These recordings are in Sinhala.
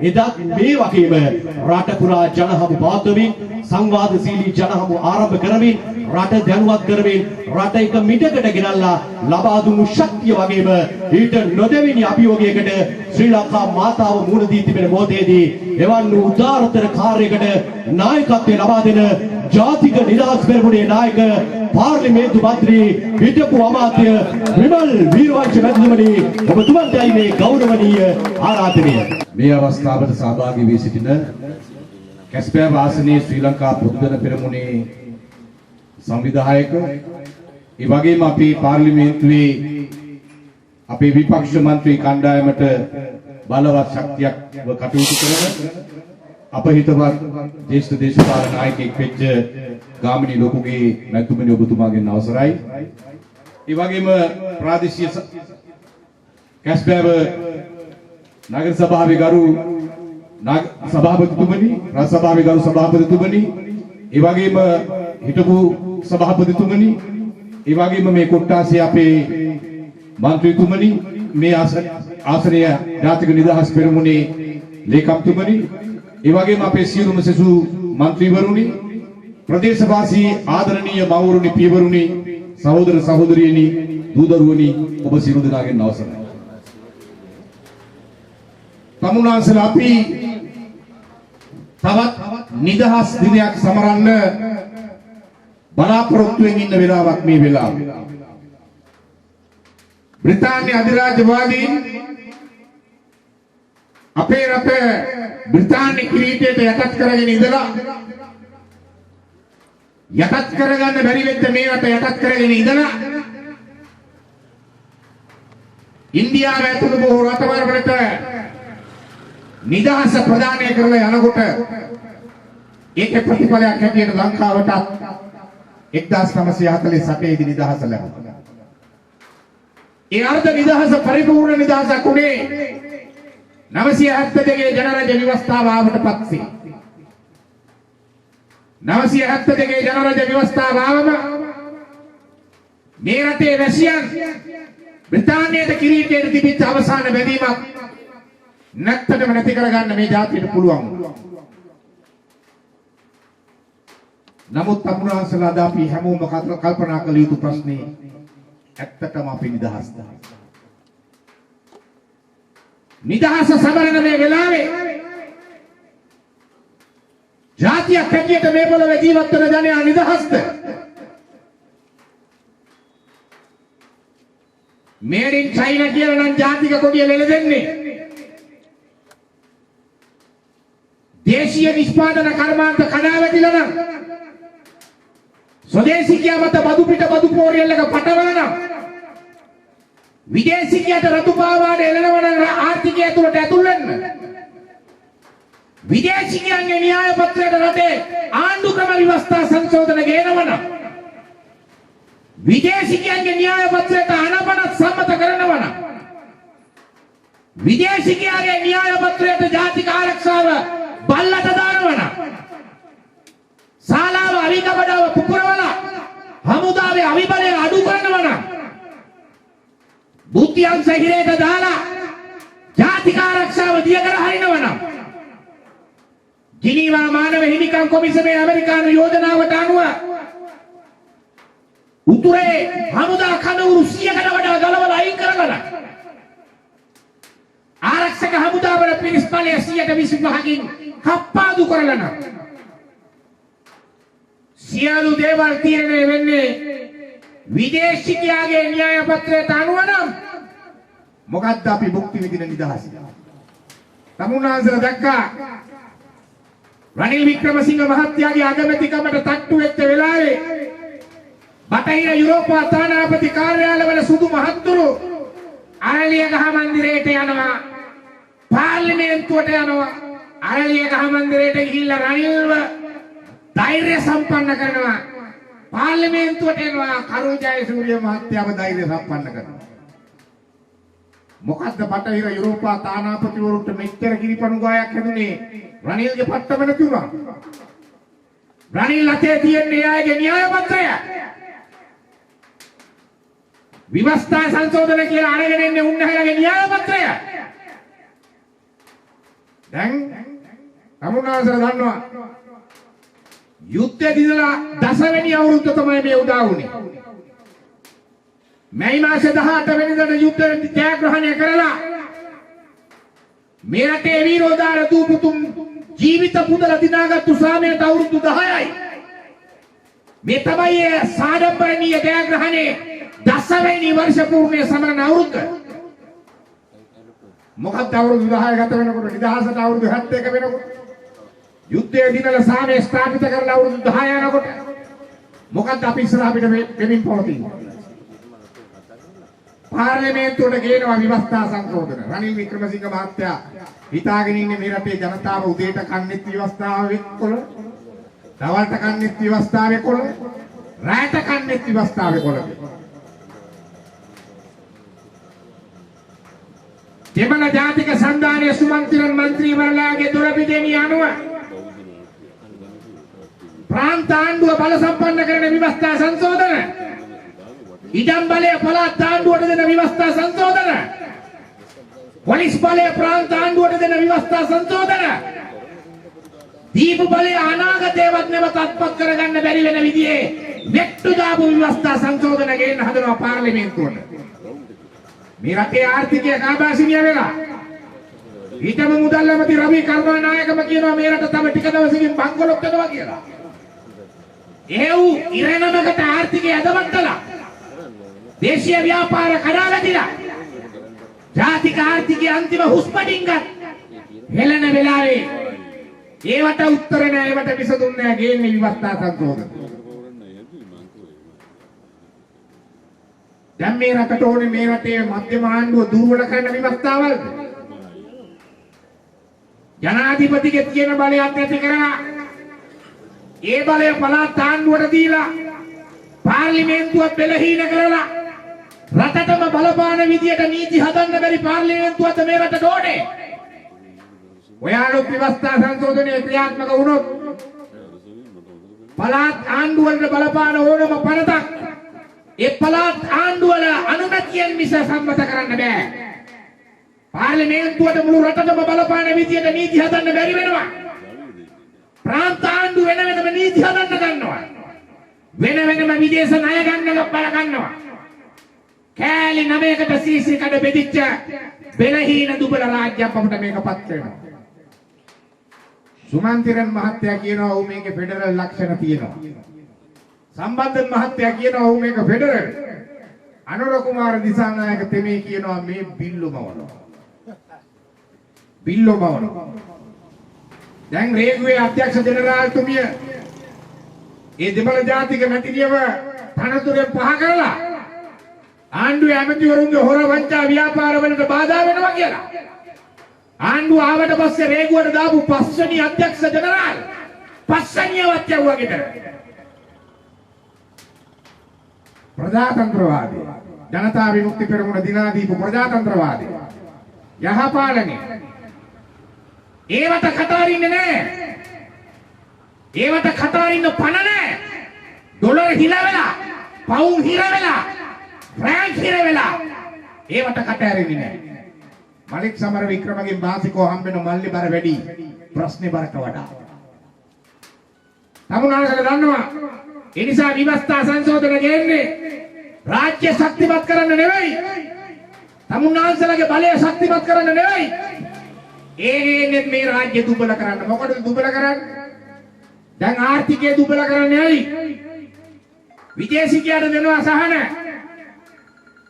එදත් මේ වගේම රට පුරා ජනහමු පවත්වමින් සංවාදශීලී ජනහමු ආරම්භ කරමින් රට දැනුවත් කරමින් රට එක මිටකට ගෙනල්ලා ලබා දුන්නු ශක්තිය වගේම ඊට නොදෙවෙනි අභියෝගයකට ශ්‍රී ලංකා මාතාව මුහුණ දී තිබෙන මොහොතේදී එවන් වූ උදාරතර කාර්යයකට නායකත්වය ලබා දෙන ජාතික නිදහස් පෙරමුණේ නායක පාර්ලිමේන්තු මන්ත්‍රී හිටපු අමාත්‍ය විමල් වීරවංශ මැතිතුමනි ඔබතුමන්ටයි මේ ගෞරවනීය ආරාධනය. මේ අවස්ථාවට සහභාගී වී සිටින කැස්පෑව ආසනයේ ශ්‍රී ලංකා පොදුජන පෙරමුණේ සංවිධායක ඒ වගේම අපේ පාර්ලිමේන්තුවේ අපේ විපක්ෂ මන්ත්‍රී කණ්ඩායමට බලවත් ශක්තියක්ව කටයුතු කරන අප හිතවත් ජ්‍යෙෂ්ඨ දේශපාලන නායකයෙක් වෙච්ච ගාමිණී ලොකුගේ මැතිතුමනි ඔබතුමාගෙන් අවසරයි. ඒ වගේම ප්‍රාදේශීය කැස්පෑව නගර සභාවේ ගරු සභාපතිතුමනි, රාජ්‍ය සභාවේ ගරු සභාපතිතුමනි, ඒ වගේම හිටපු සභාපතිතුමනි, ඒ වගේම මේ කොට්ටාසේ අපේ මන්ත්‍රීතුමනි, මේ ආසනය ජාතික නිදහස් පෙරමුණේ ලේකම්තුමනි, ඒ වගේම අපේ සියලුම සෙසු මන්ත්‍රීවරුනි, ප්‍රදේශවාසී ආදරණීය මව්වරුනි, පියවරුනි, සහෝදර සහෝදරියනි, දූ දරුවනි, ඔබ සියලු දෙනාගෙන් අවසරයි. තමුන්වහන්සේලා අපි තවත් නිදහස් දිනයක් සමරන්න බලාපොරොත්තුවෙන් ඉන්න වෙලාවක් මේ වෙලාව. බ්‍රිතාන්‍ය අධිරාජ්‍යවාදීන් අපේ රට බ්‍රිතාන්‍ය කිරීටයට යටත් කරගෙන ඉඳලා යටත් කරගන්න බැරි වෙද්ද මේ රට යටත් කරගෙන ඉඳලා ඉන්දියාව ඇතුළු බොහෝ රටවල් වලට නිදහස ප්‍රදානය කරලා යනකොට ඒකේ ප්‍රතිඵලයක් හැටියට ලංකාවට 1948 දී නිදහස ලැබුණා. ඒ අර්ධ නිදහස පරිපූර්ණ නිදහසක් උනේ 972 ජනරජ ව්‍යවස්ථාව ආවට පස්සේ. 972 ජනරජ ව්‍යවස්ථාව ආවම මේ රටේ වැසියන් බ්‍රිතාන්‍යයට කිරීටයට තිබිච්ච අවසාන බැඳීමක් නැත්තටම නැති කරගන්න මේ ජාතියට පුළුවන්. නමුත් තමුන්වහන්සේලා අද අපි හැමෝම කල්පනා කළ යුතු ප්‍රශ්නේ ඇත්තටම අපි නිදහස්ද? නිදහස සමරන මේ වෙලාවේ ජාතියක් හැටියට මේ පොළොවේ ජීවත් වෙන ජනයා නිදහස්ද? මේඩ් ඉන් චයිනා කියලා නම් ජාතික කොඩිය ලෙලදෙන්නේ. දේශීය නිෂ්පාදන කර්මාන්ත කඩාවැටිලා නම් ස්වදේශිකයා මත බදු පිට බදු පෝරියල්ලක පටවන නම් විදේශිකයාට රතු පාවාඩ එළනවන ආර්ථිකය ඇතුළට ඇතුල් වෙන්න විදේශිකයන්ගේ න්‍යාය පත්‍රයට රටේ ආණ්ඩු ක්‍රම ව්‍යවස්ථා සංශෝධන ගේනවන විදේශිකයන්ගේ න්‍යාය පත්‍රයට අනපනත් සම්මත කරනවන විදේශිකයාගේ න්‍යාය පත්‍රයට ජාතික ආරක්ෂාව බල්ලට දානවන ශාලාව අවිකබඩව පුපුරවලා හමුදාවේ අවිබලය අඩු කරනවන බුද්ධියංශ හිරේට දාලා ජාතික ආරක්ෂාව දිය කර හරිනවන ජිනීවා මානව හිමිකම් කොමිසමේ ඇමරිකානු යෝජනාවට අනුව උතුරේ හමුදා කඳවුරු 100කට වඩා ගලවලා අයින් කරගන්න ආරක්ෂක හමුදාවල පිරිස් බලය 125කින් කප්පාදු කරලන සියලු දේවල් තීරණය වෙන්නේ විදේශිකයාගේ න්‍යාය පත්‍රයට අනුව නම් මොකද්ද අපි භුක්ති විඳින නිදහස? තමුන්වහන්සේලා දැක්කා රනිල් වික්‍රමසිංහ මහත්තයාගේ අගමැතිකමට තට්ටු වෙච්ච වෙලාවේ බටහිර යුරෝපා තානාපති කාර්යාලවල සුදු මහත්තුරු අරලියගහ මන්දිරයට යනවා පාර්ලිමේන්තුවට යනවා අරලියගහ මන්දිරයට ගිහිල්ලා රනිල්ව ධෛර්ය සම්පන්න කරනවා පාර්ලිමේන්තුවට එනවා කරු ජයසූරිය මහත්තයාව ධෛර්ය සම්පන්න කරනවා මොකද්ද බටහිර යුරෝපා තානාපතිවරුන්ට මෙච්චර කිරිපණු ගායක් හැදුනේ රනිල්ගේ පට්ටම නැති වුණා රනිල් අතේ තියෙන න්‍යායගේ න්‍යාය පත්‍රය විවස්ථා සංශෝධන කියලා අරගෙන ඉන්නේ උන්නහලගේ න්‍යාය පත්‍රය දැන් තමුන්නාසර දන්නවා යුද්ධයේදී ඉඳලා දසවෙනි අවුරුද්ද තමයි මේ උදා වුනේ. මැයි මාසේ 18 වෙනිදාට යුද්ධය ජයග්‍රහණය කරලා මේ රටේ වීරෝදාර දූපුතුන් ජීවිත පුදලා දිනාගත්තු සාමයට අවුරුදු 10යි. මේ තමයි සාඩම්බරණීය ජයග්‍රහණයේ දසවෙනි වර්ෂ පූර්ණයේ සමරන අවුරුද්ද. මොකක්ද අවුරුදු 10 ගත වෙනකොට නිදහසට අවුරුදු 71 වෙනකොට යුද්ධයේ දිනලා සාමය ස්ථාපිත කරලා අවුරුදු 10 යනකොට මොකක්ද අපි ඉස්සරහ අපිට වෙමින් පවතින්නේ? පාර්ලිමේන්තුවට ගේනවා විවස්ථා සංශෝධන. රනිල් වික්‍රමසිංහ මහත්තයා හිතාගෙන ඉන්නේ මේ රටේ ජනතාව උදේට කන්නේත් විවස්ථාව එක්කොල, දවල්ට කන්නේත් විවස්ථාව එක්කොල, රාත්‍ර කන්නේත් විවස්ථාව එක්කොල. දෙමළ ජාතික සන්ධානයේ සුමන්ත්‍රණ മന്ത്രിවරයාගේ දොරපිටේණිය අනුව ප්‍රාන්ත ආණ්ඩුව බල සම්පන්න කරන විවස්ථා සංශෝධන, ඉඩම් බලය පළාත් ආණ්ඩුවට දෙන විවස්ථා සංශෝධන, පොලිස් බලය ප්‍රාන්ත ආණ්ඩුවට දෙන විවස්ථා සංශෝධන, දීපු බලය අනාගතේවත් නැවත අත්පත් කරගන්න බැරි වෙන විදිහේ වෙට්ටු දාපු විවස්ථා සංශෝධන ගේන්න හදනවා පාර්ලිමේන්තුවට. මේ රටේ ආර්ථිකය කාබාසිනිය වෙලා ඊටම මුදල් ඇමති රවි කරුණානායකම කියනවා මේ රට තව ටික දවසකින් බංකොලොත් වෙනවා කියලා. එහෙව් ඉරණමකට ආර්ථිකය අදවට්ටලා දේශීය ව්‍යාපාර කඩාවැදිලා ජාතික ආර්ථිකයේ අන්තිම හුස්පටින්ගත් හෙළන වෙලාවේ ඒවට උත්තර නෑ, ඒවට විසඳුම් නෑ, ගේන්නේ විවස්ථා සංශෝධන. දැන් මේ රටට ඕනේ මේ රටේ මධ්‍යම ආණ්ඩුව දුර්වල කරන විවස්ථාවල්ද? ජනාධිපතිගේ තියෙන බලයත් ඇති කරලා ඒ බලය පළාත් ආණ්ඩුවට දීලා පාර්ලිමේන්තුව පෙළහීන කරලා රටටම බලපාන විදියට නීති හදන්න බැරි පාර්ලිමේන්තුවද මේ රටට ඕනේ. ඔයාලොත් විවස්ථා සංශෝධනයේ ක්‍රියාත්මක වුණොත් පළාත් ආණ්ඩුවලට බලපාන ඕනම පනතක් ඒ පළාත් ආණ්ඩුවල අනුමැතියෙන් මිස සම්මත කරන්න බෑ. පාර්ලිමේන්තුවට මුළු රටටම බලපාන විදියට නීති හදන්න බැරි වෙනවා. ප්‍රාන්ත ආණ්ඩු වෙන වෙනම නීති හදන්න ගන්නවා. වෙන වෙනම විදේශ ණය ගන්න බල ගන්නවා. කෑලි 9කට සීසී කඩ බෙදිච්ච බෙලහීන දුබල රාජ්‍යයක් අපිට මේකපත් වෙනවා. සුමන්තිරන් මහත්තයා කියනවා ඔව් මේකේ ෆෙඩරල් ලක්ෂණ තියෙනවා. සම්බන්ධන් මහත්තයා කියනවා ඔව් මේක ෆෙඩරල්. අනුර කුමාර දිසානායක තෙමේ කියනවා මේ බිල්ලුමවනවා. බිල්ලුමවනවා. දැන් රේගුවේ අධ්‍යක්ෂ ජෙනරාල්තුමිය ඒ දෙමළ ජාතික මැතිනියව තනතුරෙන් පහ කරලා ආණ්ඩුවේ ඇමතිවරුන්ගේ හොර වංචා ව්‍යාපාර වලට බාධා වෙනවා කියලා. ආණ්ඩුව ආවට පස්සේ රේගුවට දාපු පස්වෙනි අධ්‍යක්ෂ ජෙනරාල් පස්වෙනියවත් යවුවගෙට ප්‍රජාතන්ත්‍රවාදී ජනතා විමුක්ති පෙරමුණ දිනා දීපු ප්‍රජාතන්ත්‍රවාදී යහපාලනේ ඒවට කතාරින්නේ නැහැ. ඒවට කතාරින්න පණ නැහැ. ඩොලර් හිර වෙලා, පවුන් හිර වෙලා, ෆ්‍රැන්ක් හිර වෙලා ඒවට කතාරින්නේ නැහැ. මලික් සමර වික්‍රමගේ වාසිකෝ හම්බෙන මල්ලි බර වැඩි, ප්‍රශ්නේ බරක වඩා. තමුනාගල දන්නවා. ඒ නිසා විවස්ථා සංශෝධන ගේන්නේ රාජ්‍ය ශක්තිමත් කරන්න නෙවෙයි. තමුන්නාන්සලගේ බලය ශක්තිමත් කරන්න නෙවෙයි. ඒනේ මේ රාජ්‍ය දුබල කරන්න. මොකටද දුබල කරන්නේ? දැන් ආර්ථිකය දුබල කරන්නේ ඇයි? විදේශිකයන්ට දෙනවා සහන.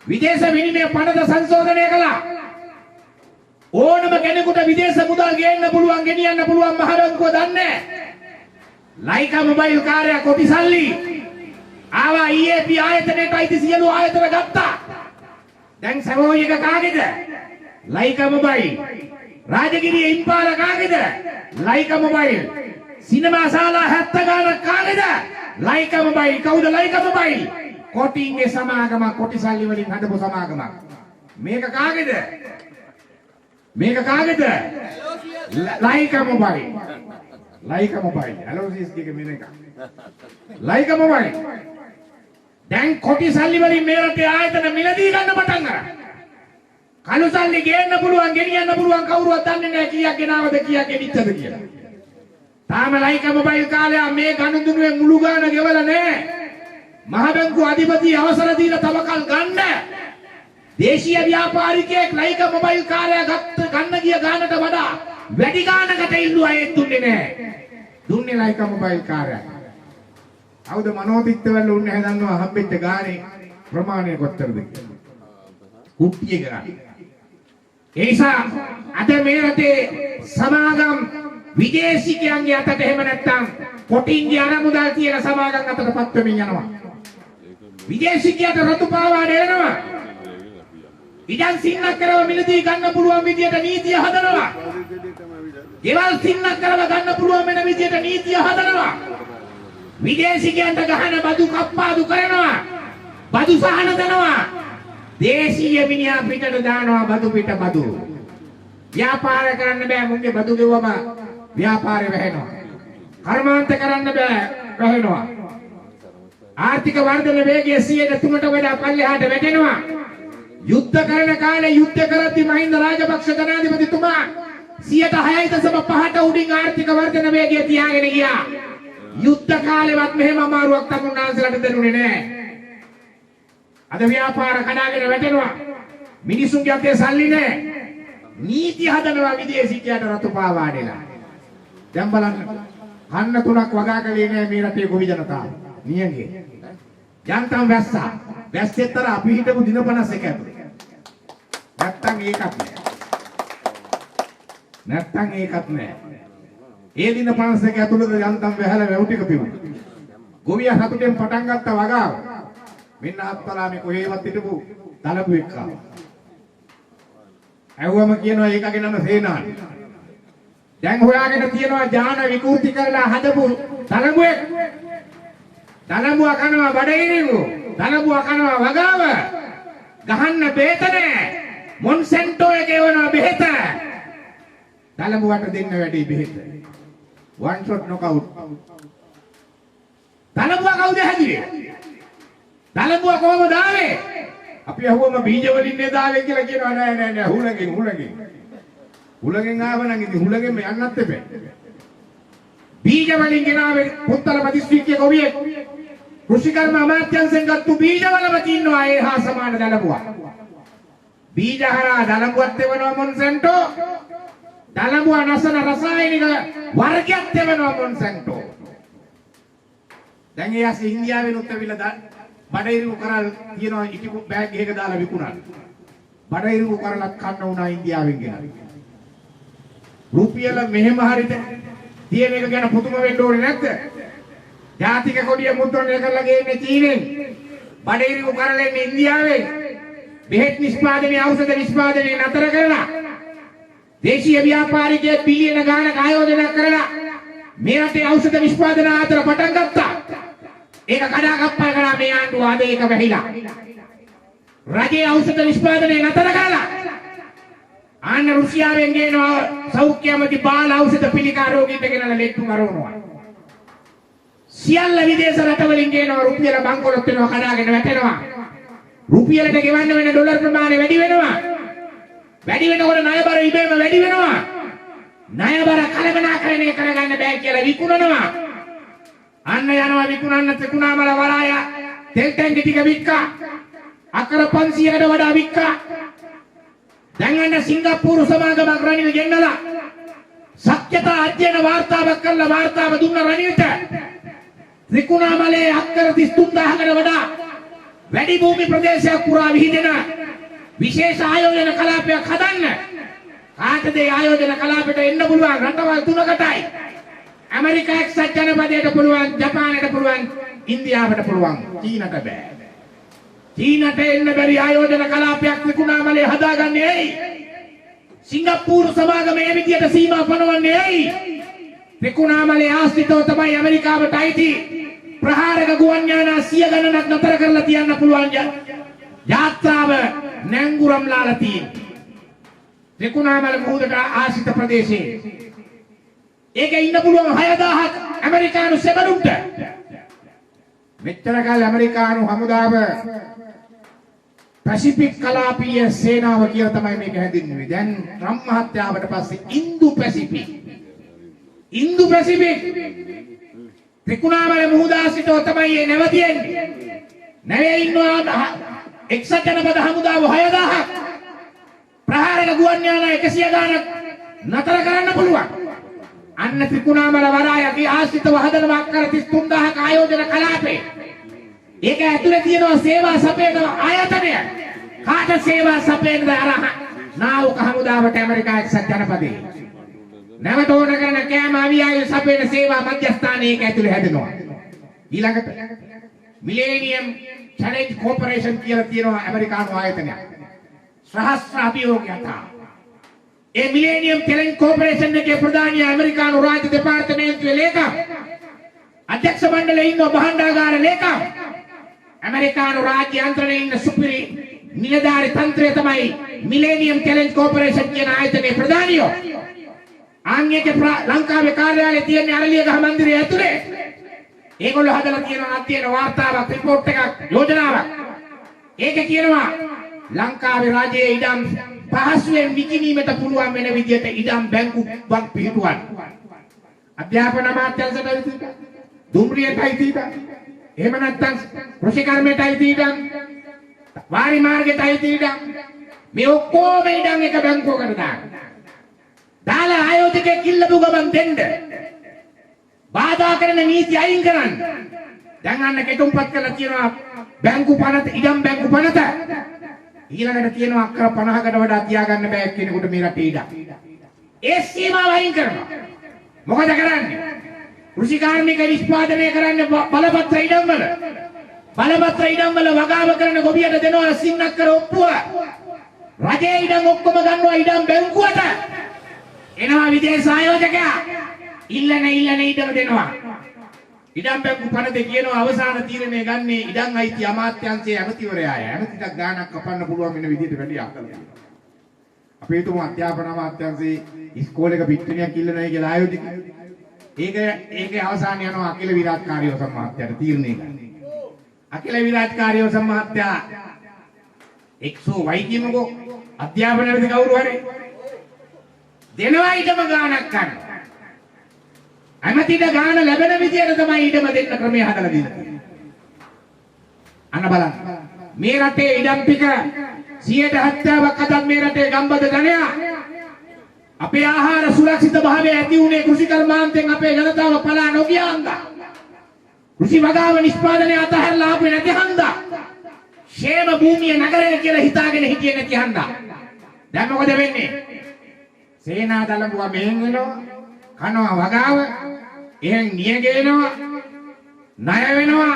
විදේශ විනිමය පනත සංශෝධනය කළා. ඕනම කෙනෙකුට විදේශ මුදල් ගේන්න පුළුවන්, ගෙනියන්න පුළුවන් මහ බැංකුව දන්නේ. ලයිකා මොබයිල් කාර්යය කොටි සල්ලි ආවා EAP ආයතනයට අයිති සියලු ආයතන ගත්තා. දැන් සමෝයක කාගේද? ලයිකා මොබයිල්. රාජගිරියේ ඉම්පාල කාගේද? ලයිකා මොබයිල්. සිනමා ශාලා 70 ගානක් කාගේද? ලයිකා මොබයිල්. කවුද ලයිකා මොබයිල්? කොටින්ගේ සමාගම, කොටි සල්ලි වලින් හදපු සමාගමක්. මේක කාගේද? මේක කාගේද? ලයිකා මොබයිල්. ලයිකා මොබයිල්. ඇලෝසිස් එකේ මේක. ලයිකා මොබයිල්. දැන් කොටි සල්ලි වලින් මේ රටේ ආයතන මිලදී ගන්න පටන් ගන්නවා. කළු සල්ලි ගේන්න පුළුවන් ගෙනියන්න පුළුවන් කවුරුවත් දන්නේ නැහැ කීයක් ගෙනාවද කීයක් ගෙනිච්චද කියලා. තාම ලයික මොබයිල් කාලය මේ ගනුදෙනුවේ මුළු ගාන ගෙවලා නැහැ. මහ බැංකු අධිපති අවසර දීලා තව කල් ගන්න. දේශීය ව්‍යාපාරිකයෙක් ලයික මොබයිල් කාලය ගන්න ගිය ගානට වඩා වැඩි ගානකට ඉල්ලුවා ඒ දුන්නේ නැහැ. දුන්නේ ලයික මොබයිල් කාලය. අවුද මනෝතිත්වවල උන්නේ හදන්නවා හම්බෙච්ච ගානේ ප්‍රමාණය කොච්චරද කියලා. කුට්ටිය ගන්න. ඒ නිසා අද මේ රටේ සමාගම් විදේශිකයන්ගේ අතට එහෙම නැත්තම් කොටින්ගේ අරමුදල් තියෙන සමාගම් අතටපත් වෙමින් යනවා. විදේශිකයට රතු පාවාඩ එනවා. ඉඩම් සින්නක් කරව මිලදී ගන්න පුළුවන් විදියට නීතිය හදනවා. ගෙවල් සින්නක් කරව ගන්න පුළුවන් වෙන විදියට නීතිය හදනවා. විදේශිකයන්ට ගහන බදු කප්පාදු කරනවා. බදු සහන දෙනවා. දේශීය මිනිහා පිටට දානවා බදු පිට බදු. ව්‍යාපාර කරන්න බෑ මුන්ගේ බදු ගෙවම ව්‍යාපාරේ වැහෙනවා. කර්මාන්ත කරන්න බෑ වැහෙනවා. ආර්ථික වර්ධන වේගය 103ට වඩා පල්ලෙහාට වැටෙනවා. යුද්ධ කරන කාලේ යුද්ධ කරද්දී මහින්ද රාජපක්ෂ ජනාධිපතිතුමා 6.5% උඩින් ආර්ථික වර්ධන වේගය තියාගෙන ගියා. යුද්ධ කාලෙවත් මෙහෙම අමාරුවක් තමුන්නාන්සලට දෙන්නේ නැහැ. අද ව්‍යාපාර කඩාගෙන වැටෙනවා. මිනිසුන්ගේ අතේ සල්ලි නැහැ. නීති හදනවා විදේශිකයට රතු පාවාඩේලා. දැන් බලන්න කන්න තුනක් වගා කළේ නැහැ මේ රටේ ගොවි ජනතාව. නියගේ. යන්තම් වැස්සා. වැස්සෙත්තර අපි හිටපු දින 51 ඇතුළේ. නැත්තම් ඒකත් නැහැ. නැත්තම් ඒකත් නැහැ. ඒ දින 51 ඇතුළත යන්තම් වැහැල වැව් ටික පිරුණා. ගොවියා හතුටෙන් පටන් ගත්ත වගාව. මෙන්න අත්පලා මේ කොහේවත් හිටපු දලපු එක්කා. ඇහුවම කියනවා ඒකගේ නම සේනානි. දැන් හොයාගෙන තියෙනවා ඥාන විකෘති කරලා හදපු දලමුවෙක්. දලමුවා කනවා බඩගිනිනු. දලමුවා කනවා වගාව. ගහන්න බේත නැහැ. මොන්සෙන්ටෝ එකේ වුණා බෙහෙත. දලමුවට දෙන්න වැඩි බෙහෙත. one shot knockout. දලමුවා කවුද හැදුවේ? දලමුවා කොහොමද ආවේ? අපි අහුවම බීජ වලින් නේද ආවේ කියලා කියනවා නෑ හුලගෙන් ආව නම් ඉතින් හුලගෙන්ම යන්නත් එපේ. බීජ වලින් ගෙනාවේ පුත්තලම දිස්ත්‍රික්කයේ ගොවියෙක්. කෘෂිකර්ම අමාත්‍යාංශයෙන් ගත්තු බීජ වලම තියෙනවා ඒ හා සමාන දලමුවා. බීජ හරහා දලමුවත් එවනවා මොන්සෙන්ටෝ. දලමුවා නැසන රසායනික වර්ගයක් එවනවා මොන්සෙන්ටෝ. දැන් ඒ ඇස් ඉන්දියාවෙන් උත්විලා බඩයිරු කරල් කියනවා ඉටිපු බෑග් එකක දාලා විකුණන. බඩයිරු කරලක් කන්න උනා ඉන්දියාවෙන් ගෙන. රුපියල මෙහෙම හරිද තියෙන එක ගැන පුදුම වෙන්න ඕනේ නැද්ද? ජාතික කොඩිය මුද්‍රණය කරලා ගේන්නේ චීනෙන්. බඩයිරු කරලෙන් ඉන්දියාවෙන්. බෙහෙත් නිෂ්පාදනයේ ඖෂධ නිෂ්පාදනයේ නතර කරලා දේශීය ව්‍යාපාරිකයෙක් බිලියන ගාණක් ආයෝජනය කරලා මේ රටේ ඖෂධ නිෂ්පාදන අතර පටන් ගත්තා. ඒක කඩාකප්පල් කරා මේ ආණ්ඩුව ආද ඒක වැහිලා. රජයේ ඖෂධ නිෂ්පාදනය නතර කළා. ආන්න රුසියාවෙන් ගේනවා සෞඛ්‍යමති බාල ඖෂධ පිළිකා රෝගීන්ට ගෙනලා ලෙට්ටු කරවනවා. සියල්ල විදේශ රටවලින් ගේනවා රුපියල බංකොලොත් වෙනවා කඩාගෙන වැටෙනවා. රුපියලට ගෙවන්න වෙන ඩොලර් ප්‍රමාණය වැඩි වෙනවා. වැඩි වෙනකොට ණයබර ඉබේම වැඩි වෙනවා. ණයබර කලබනාකරණය කරගන්න බෑ කියලා විකුණනවා. අන්න යනවා විකුණන්න ත්‍රිකුණාමල වරාය තෙල් ටැංකි ටික වික්කා. අකර 500කට වඩා වික්කා. දැන් අන්න සිංගප්පූරු සමාගමක් රනිල් ගෙන්නලා සත්‍යතා අධ්‍යයන වාර්තාවක් කරලා වාර්තාව දුන්න රනිල්ට ත්‍රිකුණාමලේ අක්කර 33000කට වඩා වැඩි භූමි ප්‍රදේශයක් පුරා විහිදෙන විශේෂ ආයෝජන කලාපයක් හදන්න. කාටද ඒ ආයෝජන කලාපයට එන්න පුළුවන්? රටවල් 3කටයි. ඇමරිකා එක්සත් ජනපදයට පුළුවන්, ජපානයට පුළුවන්, ඉන්දියාවට පුළුවන්. චීනට බෑ. චීනට එන්න බැරි ආයෝජන කලාපයක් ත්‍රිකුණාමලේ හදාගන්නේ ඇයි? සිංගප්පූරු සමාගම මේ විදියට සීමා පනවන්නේ ඇයි? ත්‍රිකුණාමලේ ආශ්‍රිතව තමයි ඇමරිකාවට අයිති ප්‍රහාරක ගුවන් යානා 100 ගණනක් නතර කරලා තියන්න පුළුවන් යාත්‍රාව නැංගුරම්ලාලා තියෙන්නේ. ත්‍රිකුණාමල මුහුදට ආශ්‍රිත ප්‍රදේශයේ ඒකේ ඉන්න පුළුවන් 6000ක් ඇමරිකානු සෙබළුන්ට. මෙච්චර කාල ඇමරිකානු හමුදාව පැසිෆික් කලාපීය සේනාව කියලා තමයි මේක හැදින්වෙන්නේ. දැන් ට්‍රම්ප් මහත්තයාට පස්සේ ඉන්දු පැසිෆික් ත්‍රිකුණාමල මුහුදාසිතව තමයි මේ නැව තියෙන්නේ. නැවේ ඉන්නවා එක්සත් ජනපද හමුදාව 6000ක්. ප්‍රහාරක ගුවන් යාන 100 ගානක් නතර කරන්න පුළුවන්. අන්න ත්‍රිකුණාමල වරායගේ ආශ්‍රිතව හදනවා අක්කර 33000ක ආයෝජන කලාපේ. ඒක ඇතුලේ තියෙනවා සේවා සපයන ආයතනය. කාට සේවා සපයනද අර නාවක හමුදාවට ඇමරිකා එක්සත් ජනපදයේ. නැවත ඕන කරන කෑම අවියායු සපයන සේවා මධ්‍යස්ථානයේ ඒක ඇතුලේ හැදෙනවා. ඊළඟට මිලේනියම් චැලෙන්ජ් කෝපරේෂන් කියලා තියෙනවා ඇමරිකානු ආයතනයක්. සහස්ත්‍ර අභියෝගයක්. ඒ මිලේනියම් චැලෙන්ජ් කෝපරේෂන් එකේ ප්‍රධානියා ඇමරිකානු රාජ්‍ය දෙපාර්තමේන්තුවේ ලේකම්. අධ්‍යක්ෂ මණ්ඩලයේ ඉන්න භාණ්ඩාගාර ලේකම්. ඇමරිකානු රාජ්‍ය යන්ත්‍රණයේ ඉන්න සුපිරි නිලධාරි තන්ත්‍රය තමයි මිලේනියම් චැලෙන්ජ් කෝපරේෂන් කියන ආයතනයේ ප්‍රධානියෝ. ආන්‍යයේ ලංකාවේ කාර්යාලය තියෙන අරලියගහ මන්දිරය ඇතුලේ ඒගොල්ලෝ හදලා තියෙන අධ්‍යයන වාර්තාවක් රිපෝට් එකක් යෝජනාවක්. ඒකේ කියනවා ලංකාවේ රාජ්‍යයේ ඉඩම් පහසුවෙන් විකිණීමට පුළුවන් වෙන විදිහට ඉඩම් බැංකුවක් පිහිටුවන්න. අධ්‍යාපන අමාත්‍යාංශයට අයිති දුම්රියටයි තියෙන. එහෙම නැත්නම් කෘෂිකර්මයටයි තියෙන. වාරි මාර්ගයටයි තියෙන. මේ ඔක්කොම ඉඩම් එක බැංකුවකට දාන්න. දාලා ආයෝජකයෙක් කිල්ලපු ගමන් දෙන්න. බාධා කරන නීති අයින් කරන්න. දැන් අන්න කෙටුම්පත් කරලා කියනවා බැංකු පනත ඉඩම් බැංකු පනත. ඊළඟට කියනවා අක්කර 50කට වඩා තියාගන්න බෑ කෙනෙකුට මේ රටේ ඉඩම්. ඒ සීමාව අයින් කරනවා. මොකද කරන්නේ? කෘෂි කාර්මික නිෂ්පාදනය කරන්නේ බලපත්‍ර ඉඩම් වල. බලපත්‍ර ඉඩම් වල වගාව කරන ගොවියට දෙනවා සින්නක්කර ඔප්පුව. රජයේ ඉඩම් ඔක්කොම ගන්නවා ඉඩම් බැංකුවට. එනවා විදේශ ආයෝජකයා. ඉල්ලන ඉඩම දෙනවා. ඉඩම් බැංකු පනතේ කියනවා අවසාන තීරණය ගන්නේ ඉඩම් අයිති අමාත්‍යාංශයේ ඇමතිවරයාය. ඇමතිට ගාණක් කපන්න පුළුවන් වෙන විදිහට වැඩි අක්කලා. අපි හිතමු අධ්‍යාපන අමාත්‍යාංශයේ ඉස්කෝලේක පිට්ටනියක් ඉල්ලනයි කියලා ආයෝජක. ඒකේ අවසාන යනවා අකිල විරාජ් කාර්යෝ සම්මාත්‍යාට තීරණය ගන්න. අකිල විරාජ් කාර්යෝ සම්මාත්‍යා එක්සෝ වයි කියමුකෝ අධ්‍යාපන විද කවුරු හරි දෙනවා ඉඩම ගාණක් ගන්න. ඇමතිට ගාණ ලැබෙන විදියට තමයි ඉඩම දෙන්න ක්‍රමය හදලා දෙන්නේ. අන්න බලන්න. මේ රටේ ඉඩම් ටික 70%ක් අදත් මේ රටේ ගම්බද ධනයා. අපේ ආහාර සුරක්ෂිත භාවය ඇති උනේ කෘෂි කර්මාන්තයෙන් අපේ ජනතාව පලා නොගිය හන්දා. කෘෂි වගාව නිෂ්පාදනය අතහැරලා ආපු නැති හන්දා. ෂේම භූමිය නගරය කියලා හිතාගෙන හිටියේ නැති හන්දා. දැන් මොකද වෙන්නේ? සේනා දළඹුවා මෙහෙන් වෙනවා. කනවා වගාව එහෙන් නිය ගේනවා ණය වෙනවා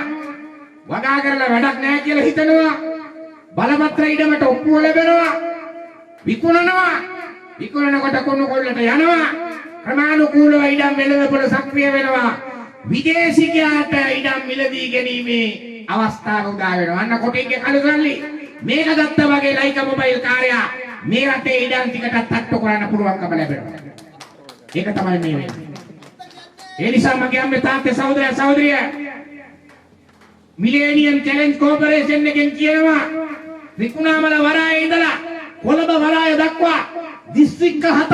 වගා කරලා වැඩක් නැහැ කියලා හිතනවා බලපත්‍ර ඉඩමට ඔප්පුව ලැබෙනවා විකුණනකොට කොණු කොල්ලට යනවා ක්‍රමානුකූලව ඉඩම් වෙළඳපොළ සක්‍රිය වෙනවා විදේශිකයාට ඉඩම් මිලදී ගැනීමේ අවස්ථාව උදා වෙනවා. අන්න කොටින්ගේ කලුසල්ලි මේක ගත්තා වගේ ලයික මොබයිල් කාර්යය මේ රටේ ඉඩම් ටිකටත් තට්ටු කරන්න පුළුවන්කම ලැබෙනවා. ඒක තමයි මේ වෙන්නේ. ඒ නිසා මගේ අම්මේ තාත්තේ සහෝදරයා සහෝදරිය මිලේනියම් චැලෙන්ජ් කෝපරේෂන් එකෙන් කියනවා ත්‍රිකුණාමල වරායේ ඉඳලා කොළඹ වරාය දක්වා දිස්ත්‍රික්ක 7ක්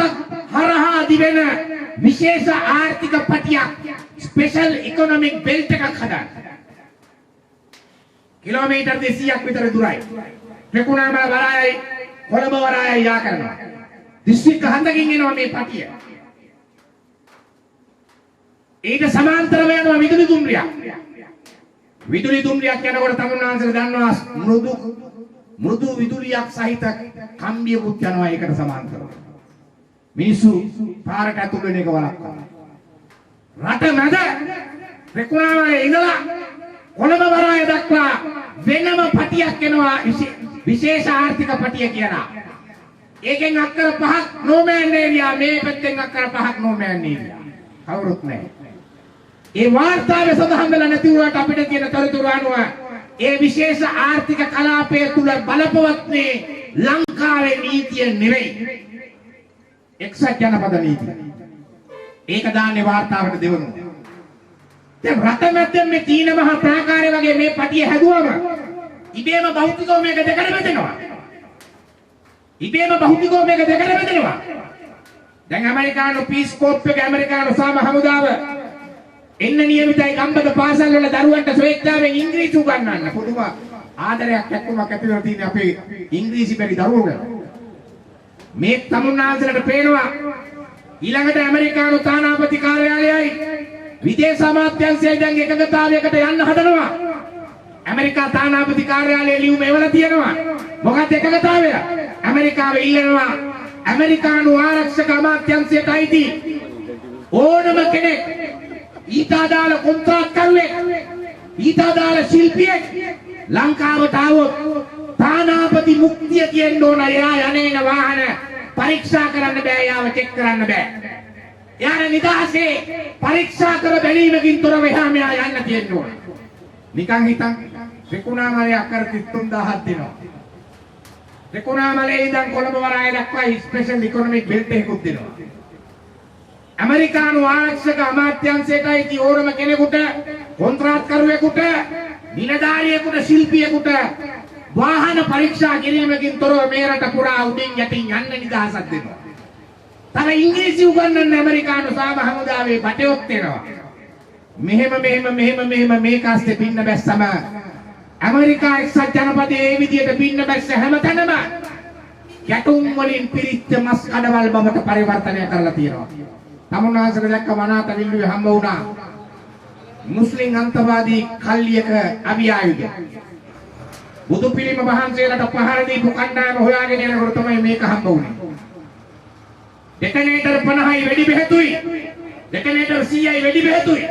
හරහා දිවෙන විශේෂ ආර්ථික පටියක් ස්පෙෂල් ඉකොනොමික් බෙල්ට් එකක් හදන්න. කිලෝමීටර් 200ක් විතර දුරයි. ත්‍රිකුණාමල වරායයි කොළඹ වරායයි යා කරනවා. දිස්ත්‍රික්ක 7කින් එනවා මේ පටිය. ඊට සමාන්තරව යනවා විදුලි දුම්රියක්. විදුලි දුම්රියක් යනකොට තමුන්නාන්සලා දන්නවා මෘදු විදුලියක් සහිත කම්බියකුත් යනවා ඒකට සමාන්තරව. මිනිස්සු පාරට ඇතුල් වෙන එක වළක්වනවා. රට මැද ත්‍රිකුණාමලේ ඉඳලා කොළඹ වරාය දක්වා වෙනම පටියක් එනවා විශේෂ ආර්ථික පටිය කියලා. ඒකෙන් අක්කර 5ක් නෝමෑන් ඒරියා මේ පැත්තෙන් අක්කර 5ක් නෝමෑන් ඒරියා. කවුරුත් නැහැ. ඒ වාර්තාවේ සඳහන් වෙලා නැති වුණාට අපිට තියෙන තොරතුරු අනුව ඒ විශේෂ ආර්ථික කලාපය තුල බලපවත්නේ ලංකාවේ නීතිය නෙවෙයි. එක්සත් ජනපද නීතිය. ඒක දාන්නේ වාර්තාවට දෙවනුව. දැන් රට මැද්දේ මේ තීන මහා ප්‍රාකාරය වගේ මේ පටිය හැදුවම ඉබේම භෞතිකව මේක දෙකට බෙදෙනවා. ඉබේම භෞතිකව මේක දෙකට බෙදෙනවා. දැන් ඇමරිකානු පීස් කෝප් එක ඇමරිකානු සාම හමුදාව එන්න නියමිතයි ගම්බද පාසල් වල දරුවන්ට ස්වේච්ඡාවෙන් ඉංග්‍රීසි උගන්වන්න. පුදුම ආදරයක් එක්කමක් ඇති වෙලා තියෙන අපේ ඉංග්‍රීසි බැරි දරුවෝ. මේ තමුන්නාන්සලට පේනවා ඊළඟට ඇමරිකානු තානාපති කාර්යාලයයි විදේශ අමාත්‍යාංශයයි දැන් එකගතාවයකට යන්න හදනවා. ඇමරිකා තානාපති කාර්යාලයේ ලියුම එවලා තියෙනවා. මොකක්ද එකගතාවය? ඇමරිකාව ඉල්ලනවා ඇමරිකානු ආරක්ෂක අමාත්‍යාංශයට අයිති ඕනම කෙනෙක් ඊට අදාළ කොන්ත්‍රාත්කරුවෙක් ඊට අදාළ ශිල්පියෙක් ලංකාවට ආවොත් තානාපති මුක්තිය තියෙන්න ඕන. එයා යන්නේන වාහන පරීක්ෂා කරන්න බෑ, යාව චෙක් කරන්න බෑ. එයාට නිදහසේ පරීක්ෂා කර බැලීමකින් තොරව එහා මෙහා යන්න තියෙන්න ඕන. නිකන් හිතන් ත්‍රිකුණාමලයේ අක්කර 33000ක් දෙනවා. ත්‍රිකුණාමලයේ ඉඳන් කොළඹ වරාය දක්වා ස්පෙෂල් ඉකොනොමික් බෙල්ට් එකකුත් දෙනවා. ඇමරිකානු ආරක්ෂක අමාත්‍යාංශයටයි කි ඕනම කෙනෙකුට කොන්ත්‍රාත්කරුවෙකුට නිලධාරියෙකුට ශිල්පියෙකුට වාහන පරීක්ෂා කිරීමකින් තොරව මේ රට පුරා උඩින් යටින් යන්න නිදහසක් දෙනවා. තව ඉංග්‍රීසි උගන්වන්න ඇමරිකානු සාම හමුදාවේ බටයොත් වෙනවා. මෙහෙම මේක ඇස්තේ පින්න බැස්සම ඇමරිකා එක්සත් ජනපදයේ මේ විදියට පින්න බැස්ස හැමතැනම ගැටුම් වලින් පිරිච්ච මස් කඩවල් බවට පරිවර්තනය කරලා තියෙනවා. තමුන්නාන්සල දැක්ක මනාත විල්ලුවේ හම්බ වුණා මුස්ලිම් අන්තවාදී කල්ලියක අවියායුධ. බුදු පිළිම වහන්සේලාට පහර දීපු කණ්ඩායම හොයාගෙන යනකොට තමයි මේක හම්බ වුනේ. ඩෙටනේටර් 50යි වෙඩි බෙහෙතුයි. ඩෙටනේටර් 100යි වෙඩි බෙහෙතුයි.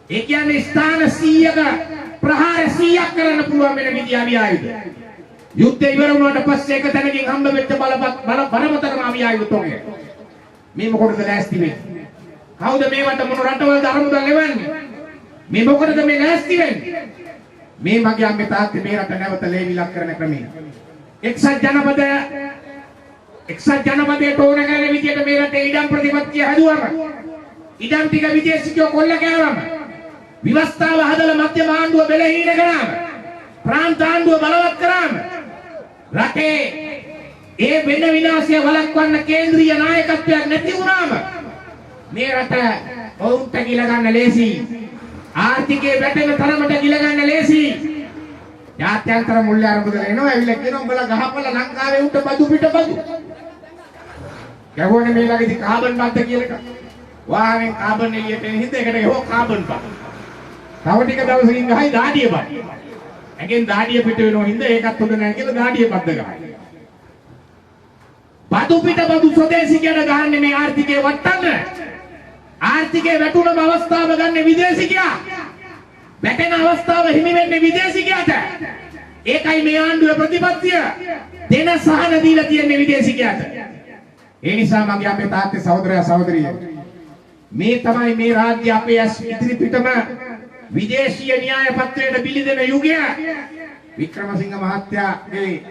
ඒ කියන්නේ ස්ථාන 100ක ප්‍රහාර 100ක් කරන්න පුළුවන් වෙන විදිය අවියායුධ. යුද්ධය ඉවර වුණාට පස්සේ එක තැනකින් හම්බ වෙච්ච බලපතරම අවියායුධ තෝගේ. මේ මොකටද ලෑස්ති වෙන්නේ? කවුද මේවට මොන රටවලද අරමුදල් ලැබන්නේ? මේ මොකටද මේ ලෑස්ති වෙන්නේ? මේ මගේ අම්මේ තාත්තේ මේ රට නැවත ලේවිලක් කරන ක්‍රමය. එක්සත් ජනපදයේ තෝරන කරන විදියට මේ රටේ ඉඩම් ප්‍රතිපත්තිය හැදුවම ඉඩම් ටික විදේශිකයෝ කොල්ල කෑවම විවස්ථාව හදලා මධ්‍යම ආණ්ඩුව බෙලහීන කරාම ප්‍රාන්ත ආණ්ඩුව බලවත් කරාම රටේ ඒ වෙන විනාශය වළක්වන්න කේන්ද්‍රීය නායකත්වයක් නැති වුණාම මේ රට වුන්ට ගිල ගන්න ලේසි. ආර්ථිකයේ වැටෙන තරමට ගිල ගන්න ලේසි. ජාත්‍යන්තර මුල්‍ය අරමුදල එනවා ඇවිල්ලා කියනවා උඹලා ගහපල්ලා ලංකාවේ උන්ට බදු පිට බදු. ගැහුවනේ මේ ළඟදී කාබන් බද්ද කියලා එක. වාහනේ කාබන් එළියට එන හින්දා ඒකට ගහුවා කාබන් බද්ද. තව ටික දවසකින් ගහයි දාඩිය බද්ද. ඇගෙන් දාඩිය පිට වෙනවා හින්දා ඒකත් හොඳ නැහැ කියලා දාඩිය බද්ද ගහයි. බදු පිට බදු ස්වදේශිකයන්ට ගහන්නේ මේ ආර්ථිකේ වටන්න. ආර්ථිකේ වැටුණම අවස්ථාව ගන්න විදේශිකයා. වැටෙන අවස්ථාව හිමි වෙන්නේ විදේශිකයාට. ඒකයි මේ ආණ්ඩුවේ ප්‍රතිපත්තිය. දෙන සහන දීලා තියෙන්නේ විදේශිකයාට. ඒ නිසා මගේ අපේ තාත්තේ සහෝදරයා සහෝදරිය මේ තමයි මේ රාජ්‍ය අපේ ඇස් ඉදිරි පිටම විදේශීය න්‍යාය පත්‍රයට බිලි දෙන යුගය. වික්‍රමසිංහ මහත්තයාගේ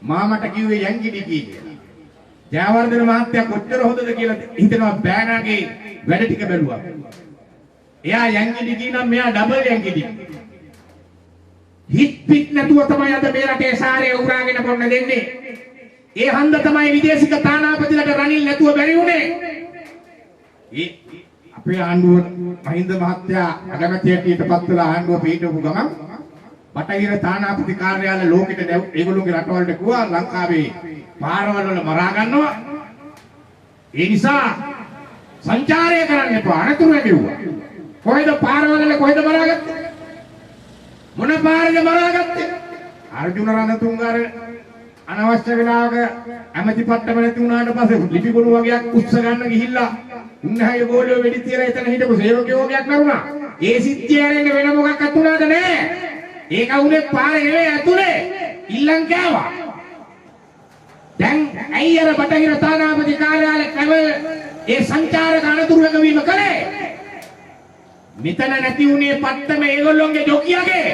මාමට කිව්වේ යංගිඩි කියලා. ජයවර්ධන මහත්තයා කොච්චර හොඳද කියලා හිතනවා බෑනාගේ වැඩ ටික බැලුවා. එයා යංගිඩි කියනම් මෙයා ඩබල් යංගිඩි. හිට පිට නැතුව තමයි අද මේ රටේ සාරේ උරාගෙන බොන්න දෙන්නේ. ඒ හන්ද තමයි විදේශික තානාපතිලට රනිල් නැතුව බැරි වුණේ. අපේ ආණ්ඩුව මහින්ද මහත්තයා අගමැතියට පත් වෙලා ආණ්ඩුව පිටවපු ගමන් බටහිර තානාපති කාර්යාලය ලෝකෙට ඒගොල්ලෝගේ රටවලට ගියා ලංකාවේ පාරවල් වල මරා ගන්නවා. ඒ නිසා සංචාරය කරන්න එපා අනතුරු ලැබුවා. කොහෙද පාරවල් වල කොහෙද මරාගත්තේ? මොන පාරද මරාගත්තේ? අර්ජුන රණතුංගර අනවශ්‍ය වෙලාවක ඇමති පට්ටම නැති වුණාට පස්සේ ලිපි ගොනු වගේක් උස්ස ගන්න ගිහිල්ලා උන්හාය ගෝලියෝ වෙඩි තියලා එතන හිටපු සේවකයෝ වගේක් මරුණා. ඒ සිද්ධිය ඇරෙන්න වෙන මොකක්වත් උනාද නැහැ. ඒක උනේ පාරේ නෙවෙයි ඇතුලේ. ඉල්ලන් කෑවා. දැන් ඇයි අර බටහිර තානාපති කාර්යාලය කවල ඒ සංචාරක අනතුරු වගවීම කළේ? මෙතන නැති උනේ පත්තම ඒගොල්ලෝගේ ජොකියගේ.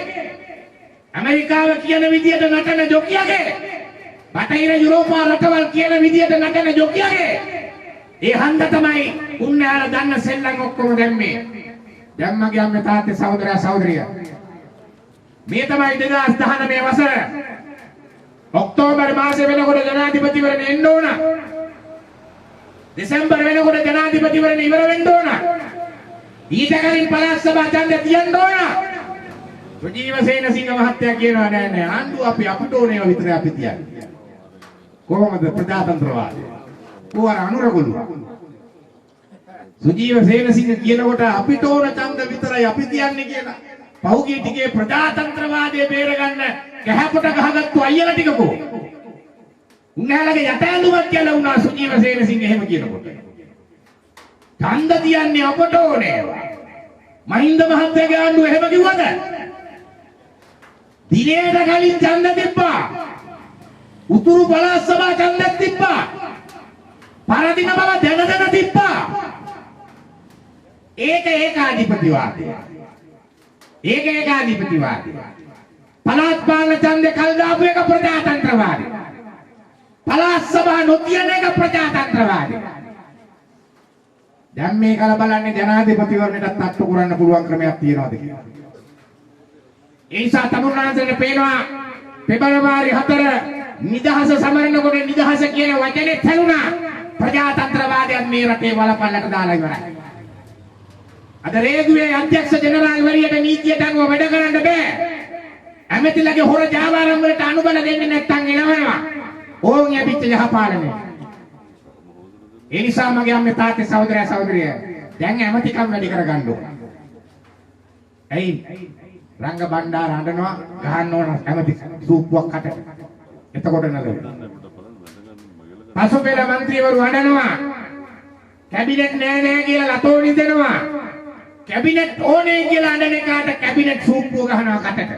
ඇමරිකාව කියන විදියට නටන ජොකියගේ. බටහිර යුරෝපා රටවල් කියන විදියට නටන ජොකියගේ. ඒ හන්ද තමයි උන්නාලා දන්න සෙල්ලම් ඔක්කොම දැම්මේ. දැන් මගේ අම්මේ තාත්තේ සහෝදරයා සහෝදරිය මේ තමයි 2019 වසර ඔක්තෝබර් මාසෙ වෙනකොට ජනාධිපතිවරණ එන්න ඕන. දෙසැම්බර් වෙනකොට ජනාධිපතිවරණ ඉවර වෙන්න ඕන. ඊට කලින් පළාත් සභා ඡන්දය තියන්න ඕන. සුජීව සේනසිංහ මහත්තයා කියනවා නෑ නෑ ආණ්ඩුව අපිට ඕනේ ඒවා විතරයි අපි තියන්නේ. කොහොමද ප්‍රජාතන්ත්‍රවාදය? කොහොර අනුරගොළු. සුජීව සේනසිංහ කියනකොට අපිට ඕන ඡන්ද විතරයි අපි තියන්නේ කියලා. පහුගිය ටිකේ ප්‍රජාතන්ත්‍රවාදය බේරගන්න කැහැපොට ගහගත්තු අයියලා ටිකකෝ. උන්වහන්සේගේ යටඇඳුමක් කියලා වුණා සුජීව සේනසිංහ එහෙම කියනකොට. ඡන්ද තියන්නේ අපට ඕනේ. මහින්ද මහත්තයාගේ ආණ්ඩුව එහෙම කිව්වද? දිනේට කලින් ඡන්ද තිබ්බා. උතුරු පළාත් සභා ඡන්දෙත් තිබ්බා. පරදින බව දැන තිබ්බා. ඒක ඒකාධිපතිවාදය. ඒක ඒකාධිපතිවාදය. පළාත් පාලන ඡන්දේ කල් දාපු එක ප්‍රජාතන්ත්‍රවාදී. පළාත් සභා නොතියන එක ප්‍රජාතන්ත්‍රවාදී. දැන් මේ කල බලන්නේ ජනාධිපතිවරණයටත් අට්ටු කරන්න පුළුවන් ක්‍රමයක් තියනවාද කියලා. ඒ නිසා තමුන්නාන්සේට පේනවා පෙබරවාරි 4 නිදහස සමරනකොට නිදහස කියන වචනේ තැළුණා. ප්‍රජාතන්ත්‍රවාදයන් මේ රටේ වලපල්ලට දාලා ඉවරයි. අද රේගුවේ අධ්‍යක්ෂ ජනරාල්වරියට නීතියට අනුව වැඩ කරන්න බෑ. ඇමතිලගේ හොර ජාවාරම් වලට අනුබල දෙන්නේ නැත්නම් එනවනවා. ඕන් යපිච්ච යහපාලනය. ඒ නිසා මගේ අම්මේ තාත්තේ සහෝදරයා සහෝදරිය දැන් ඇමතිකම් වැඩි කරගන්න ඕන. ඇයි? රංග බණ්ඩාර හඬනවා ගහන්න ඕන ඇමති සූප්පුවක් කට. එතකොට නේද? පසුපෙළ മന്ത്രിවරු හඬනවා. කැබිනට් නෑ කියලා ලතෝනි දෙනවා. කැබිනට් ඕනේ කියලා අඬන එකාට කැබිනට් සූප්පුව ගහනවා කටට.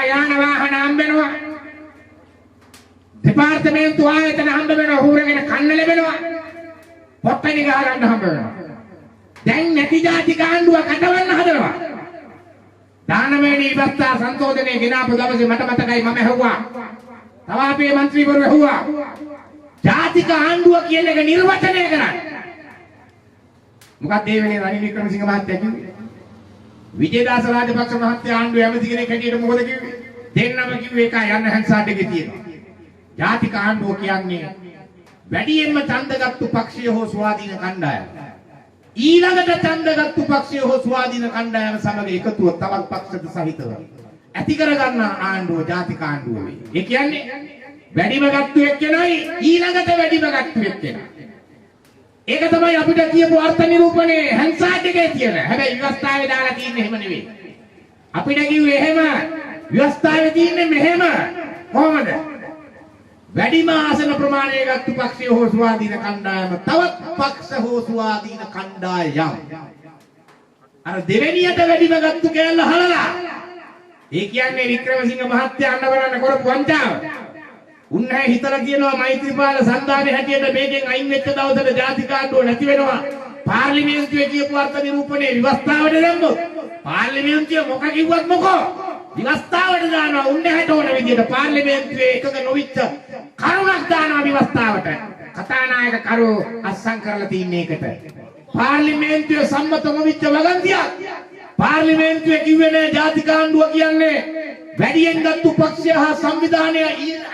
යාන වාහන හම්බෙනවා. දෙපාර්තමේන්තු ආයතන හම්බ වෙනවා. හුරගෙන කන්න ලැබෙනවා. පොට්ටනි ගහ ගන්න හම්බ වෙනවා. දැන් නැති જાති කාණ්ඩුව කඩවන්න හදනවා. දානමේනි ඉවත්තා සංශෝධනයේ ගෙනාපු දවසේ මට මතකයි මම ඇහුවා. තව අපේ മന്ത്രിවරු ඇහුවා. ජාතික ආණ්ඩුව කියන එක නිර්වචනය කරන්න. මොකක්ද ඒ වෙලේ රනිල් වික්‍රමසිංහ මහත්තයා කිව්වේ? විජේදාස රාජපක්ෂ මහත්තයා ආණ්ඩුවේ ඇමති කෙනෙක් හැටියට මොකද කිව්වේ? දෙන්නම කිව්වේ එකයි යන්න හැන්සාට් එකේ තියෙනවා. ජාතික ආණ්ඩුව කියන්නේ වැඩියෙන්ම ඡන්දගත්තු පක්ෂය හෝ ස්වාධීන කණ්ඩායම. ඊළඟට ඡන්දගත්තු පක්ෂය හෝ ස්වාධීන කණ්ඩායම සමග එකතුව තවත් පක්ෂද සහිතව ඇති කරගන්න ආණ්ඩුව ජාතික ආණ්ඩුව වේ. ඒ කියන්නේ වැඩිම ගත්තු එක්කෙනයි ඊළඟට වැඩිම ගත්තු එක්කෙනා. ඒක තමයි අපිට කියපු අර්ථ නිරූපණේ හැන්සාට් එකේ තියෙන. හැබැයි ව්‍යවස්ථාවේ දාලා තියෙන්නේ එහෙම නෙවෙයි. අපිට කිව්වේ එහෙම ව්‍යවස්ථාවේ තියෙන්නේ මෙහෙම. කොහොමද? වැඩිම ආසන ප්‍රමාණය ගත්තු පක්ෂය හෝ ස්වාධීන කණ්ඩායම තවත් පක්ෂ හෝ ස්වාධීන කණ්ඩායම්. අර දෙවෙනියට වැඩිම ගත්තු කෑල්ල හලලා. ඒ කියන්නේ වික්‍රමසිංහ මහත්තයා අඬවරන්න කරපු වංචාව. උන්හැ හිතලා කියනවා මෛත්‍රීපාල සන්දානේ හැටියට මේකෙන් අයින් වෙච්ච දවසට ජාතික ආණ්ඩුව නැති වෙනවා. පාර්ලිමේන්තුවේ කියපු අර්ථ නිරූපණේ විවස්ථාවට දැම්මොත් පාර්ලිමේන්තුවේ මොක කිව්වත් මොකෝ විවස්ථාවට දානවා. උන්හැට ඕන විදිහට පාර්ලිමේන්තුවේ එකක නොවිච්ච කරුණක් දානවා විවස්ථාවට. කතානායක කරු අස්සම් කරලා තින්නේ ඒකට. පාර්ලිමේන්තුවේ සම්මත නොවිච්ච වගන්තියක්. පාර්ලිමේන්තුවේ කිව්වේ නෑ ජාතික ආණ්ඩුව කියන්නේ වැඩියෙන් ගත්තු පක්ෂය හා සංවිධානය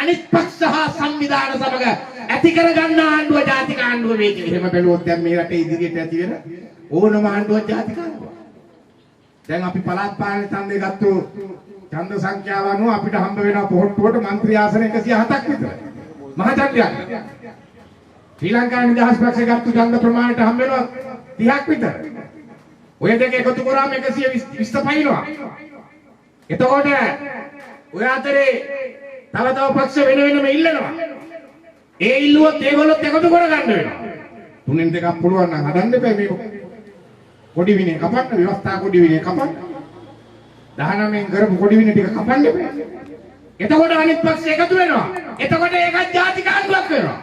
අනිත් පක්ෂ හා සංවිධාන සමග ඇති කරගන්න ආණ්ඩුව ජාතික ආණ්ඩුව වේ කියලා. එහෙම බැලුවොත් දැන් මේ රටේ ඉදිරියට ඇති වෙන ඕනම ආණ්ඩුවක් ජාතික ආණ්ඩුවක්. දැන් අපි පළාත් පාලන ඡන්දේ ගත්තු ඡන්ද සංඛ්‍යාව අනුව අපිට හම්බ වෙනවා පොහොට්ටුවට മന്ത്രി ආසන 107ක් විතර. මහ ඡන්දයක්. ශ්‍රී ලංකා නිදහස් පක්ෂය ගත්තු ඡන්ද ප්‍රමාණයට හම්බ වෙනවා 30ක් විතර. ඔය දෙක එකතු කරාම 120 පයින්නවා. එතකොට ඔය අතරේ තව පක්ෂ වෙන වෙනම ඉල්ලනවා. ඒ ඉල්ලුවොත් ඒගොල්ලොත් එකතු කරගන්න වෙනවා. තුනෙන් දෙකක් පුළුවන් නම් හදන්න එපා මේක. කොඩි විනේ කපන්න ව්‍යවස්ථා කොඩි විනේ කපන්න. 19න් කරපු කොඩි විනේ ටික කපන්න එපා. එතකොට අනිත් පක්ෂ එකතු වෙනවා. එතකොට ඒකත් ජාතික ආණ්ඩුවක් වෙනවා.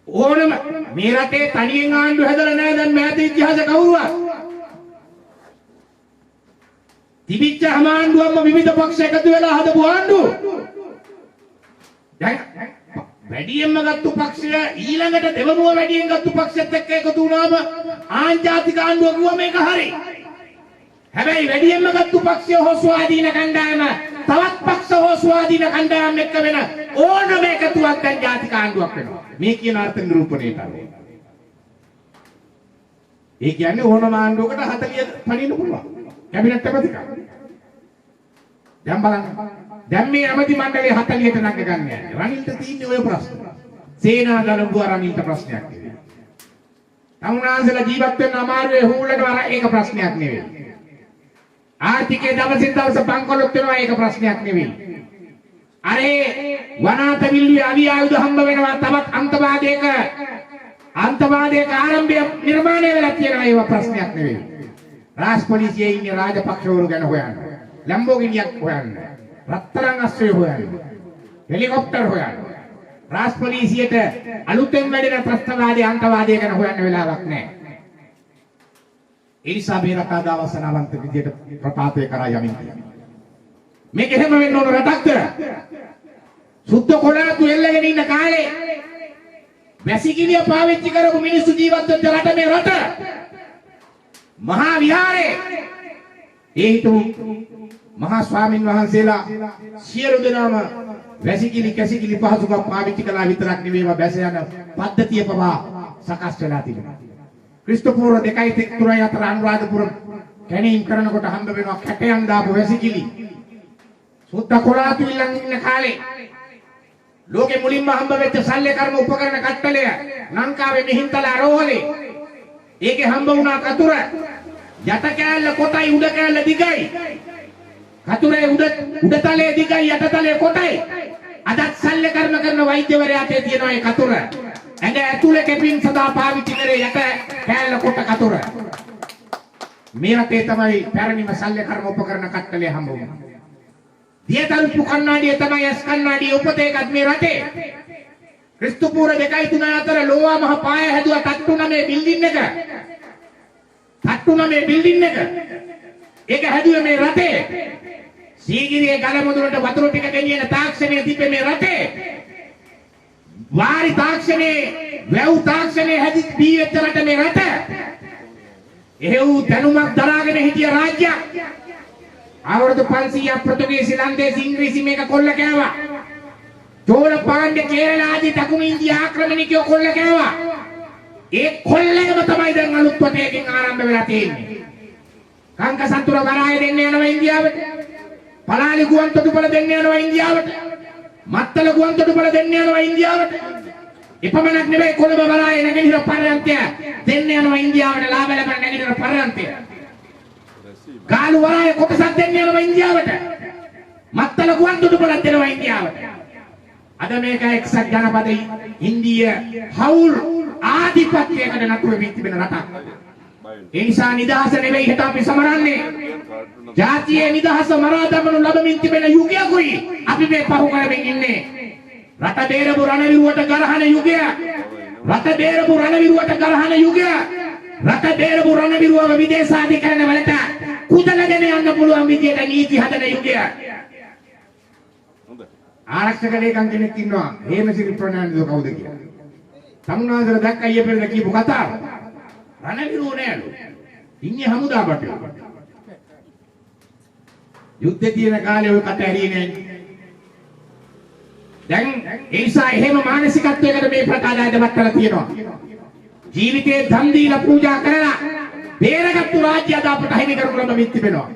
ඕනම මේ රටේ තනියෙන් ආණ්ඩුව හැදලා නැහැ දැන් මෑත ඉතිහාසෙ කවුරුවත්. තිබිච්ච හැම ආණ්ඩුවක්ම විවිධ පක්ෂ එකතු වෙලා හදපු ආණ්ඩුව. දැන් වැඩියෙන්ම ගත්තු පක්ෂය ඊළඟට දෙවනුව වැඩියෙන් ගත්තු පක්ෂෙත් එක්ක එකතු වුණාම ආන් ජාතික ආණ්ඩුව කිව්වා මේක හරි. හැබැයි වැඩියෙන්ම ගත්තු පක්ෂය හෝ ස්වාධීන කණ්ඩායම තවත් පක්ෂ හෝ ස්වාධීන කණ්ඩායම් එක්ක වෙන ඕනම එකතුවක් දැන් ජාතික ආණ්ඩුවක් වෙනවා. මේ කියන අර්ථ නිරූපණයට අනුව. ඒ කියන්නේ ඕනම ආණ්ඩුවකට 40 පණින්න පුළුවන්. කැබිනට් එකපතික. දැන් බලන්න. දැන් මේ ඇමති මණ්ඩලයේ 40ට නංග ගන්න යන්නේ. රනිල්ට තියෙන්නේ ඔය ප්‍රශ්න. සේනාධනබුව රනිල්ට ප්‍රශ්නයක් නෙවෙයි. තමුනාන්සලා ජීවත් වෙන්න අමාරුවේ හූලනවා ඒක ප්‍රශ්නයක් නෙවෙයි. ආර්ථිකයේ දවසින් දවස බංකොලොත් වෙනවා ඒක ප්‍රශ්නයක් නෙවෙයි. අරේ වනාත විල්ලුවේ අවි ආයුධ හම්බ වෙනවා තවත් අන්තවාදයක ආරම්භය නිර්මාණය වෙලා තියෙනවා ඒක ප්‍රශ්නයක් නෙවෙයි. රාජ්‍ය පොලිසියේ ඉන්නේ රාජපක්ෂවරු ගැන හොයන්න. ලැම්බෝගිනියක් හොයන්න. රත්තරන් අස්සේ හොයන්න. හෙලිකොප්ටර් හොයන්න. රාජ්‍ය පොලිසියට අලුතෙන් වැඩෙන ත්‍රස්තවාදී අන්තවාදය ගැන හොයන්න වෙලාවක් නැහැ. ඒ නිසා මේ රට අදවසනාවන්ත විදියට ප්‍රපාතය කරා යමින් තියෙනවා. මේක එහෙම වෙන්න ඕන රටක්ද? සුද්ධ කොළාතු එල්ලගෙන ඉන්න කාලේ වැසිකිළිය පාවිච්චි කරපු මිනිස්සු ජීවත් වෙච්ච රට මේ රට. මහා විහාරේ ඒ හිටු මහා ස්වාමින් වහන්සේලා සියලු දෙනාම වැසිකිළි කැසිකිළි පහසුකම් පාවිච්චි කළා විතරක් නෙවෙයි බැස යන පද්ධතිය පවා සකස් වෙලා තිබෙනවා. ක්‍රිස්තෝපූර්ව 2.3 අතර අනුරාධපුර කැණීම් කරනකොට හම්බ වෙනවා කැටයන් දාපු වැසිකිළි. සුද්ධ කොළාතු ඉල්ලන් ඉන්න කාලේ ලෝකෙ මුලින්ම හම්බ වෙච්ච ශල්‍ය කර්ම උපකරණ කට්ටලය ලංකාවේ මිහින්තලා රෝහලේ ඒකේ හම්බ වුණා කතුර යට කෑල්ල කොටයි උඩ කෑල්ල දිගයි කතුරේ උඩ තලයේ දිගයි යට තලයේ කොටයි අදත් ශල්‍ය කර්ම කරන වෛද්‍යවරයා තේ තියෙනවා ඒ කතුර ඇඟ ඇතුලේ කැපීම් සදා පාවිච්චි කරේ යට කෑල්ල කොට කතුර මේ රටේ තමයි පැරණිම ශල්‍ය කර්ම උපකරණ කට්ටලය හම්බ වුණා දියතල්පු කන්නාඩිය තමයි ඇස් කන්නාඩිය උපතේකත් මේ රටේ ක්‍රිස්තෝපූර්ව 2.3 අතර ලෝවා මහ පාය හැදුවා තට්ටුනමේ බිල්ඩින් එක ඒක හැදුවේ මේ රටේ සීගිරියේ ගල මුදුනට වතුර ටික ගෙනියන තාක්ෂණය තිබ්බේ මේ රටේ වාරි තාක්ෂණයේ වැව් තාක්ෂණයේ හැදි දී වෙච්ච රට මේ රට එහෙව් දැනුමක් දරාගෙන හිටිය රාජ්‍යයක් අවුරුදු 500ක් පෘතුගීසි ලන්දේසි ඉංග්‍රීසි මේක කොල්ල කෑවා. චෝල පාණ්ඩ කේරළ ආදී දකුණු ඉන්දියා ආක්‍රමණිකයෝ කොල්ල කෑවා. ඒ කොල්ලේම තමයි දැන් අලුත් වටයකින් ආරම්භ වෙලා තියෙන්නේ. කංකසන්තුර වරාය දෙන්න යනවා ඉන්දියාවට. පලාලි ගුවන් තොටුපළ දෙන්න යනවා ඉන්දියාවට. මත්තල ගුවන් තොටුපළ දෙන්න යනවා ඉන්දියාවට. එපමණක් නෙවෙයි කොළඹ වරාය නැගෙනහිර පර්යන්තය දෙන්න යනවා ඉන්දියාවට ලාභ ලබන නැගෙනහිර පර්යන්තය. ගාලු වරාය කොටසක් දෙන්න යනවා ඉන්දියාවට. මත්තල ගුවන් තොටුපළක් දෙනවා ඉන්දියාවට. අද මේක එක්සත් ජනපදයේ ඉන්දිය හවුල් ආධිපත්‍යයකට නතු වෙමින් තිබෙන රටක්. ඒ නිසා නිදහස නෙවෙයි හිත අපි සමරන්නේ. ජාතියේ නිදහස මරා දමනු ලැබමින් තිබෙන යුගයකුයි අපි මේ පහු කරමින් ඉන්නේ. රට බේරපු රණවිරුවට ගරහන යුගය. රට බේරපු රණවිරුවට ගරහන යුගය. රට බේරපු රණවිරුවව විදේශාධිකරණ වලට කුදලගෙන යන්න පුළුවන් විදියට නීති හදන යුගය. ආරක්ෂක ලේකම් කෙනෙක් ඉන්නවා හේමසිරි ප්‍රනාන්දු කවුද කියලා. තමුනාන්දර දැක්ක අයියේ පෙරද කියපු කතාව. රණවිරුව නෑලු. ඉන්නේ හමුදා බටු. යුද්ධේ තියෙන කාලේ ඔය කට ඇරියේ නෑනේ. දැන් ඒ නිසා එහෙම මානසිකත්වයකට මේ ප්‍රකාශය දෙවත්තර තියෙනවා. ජීවිතේ ධම් දීලා පූජා කරලා බේරගත්තු රාජ්‍ය අද අපට හිමි කරගන්න මිත්‍ති වෙනවා.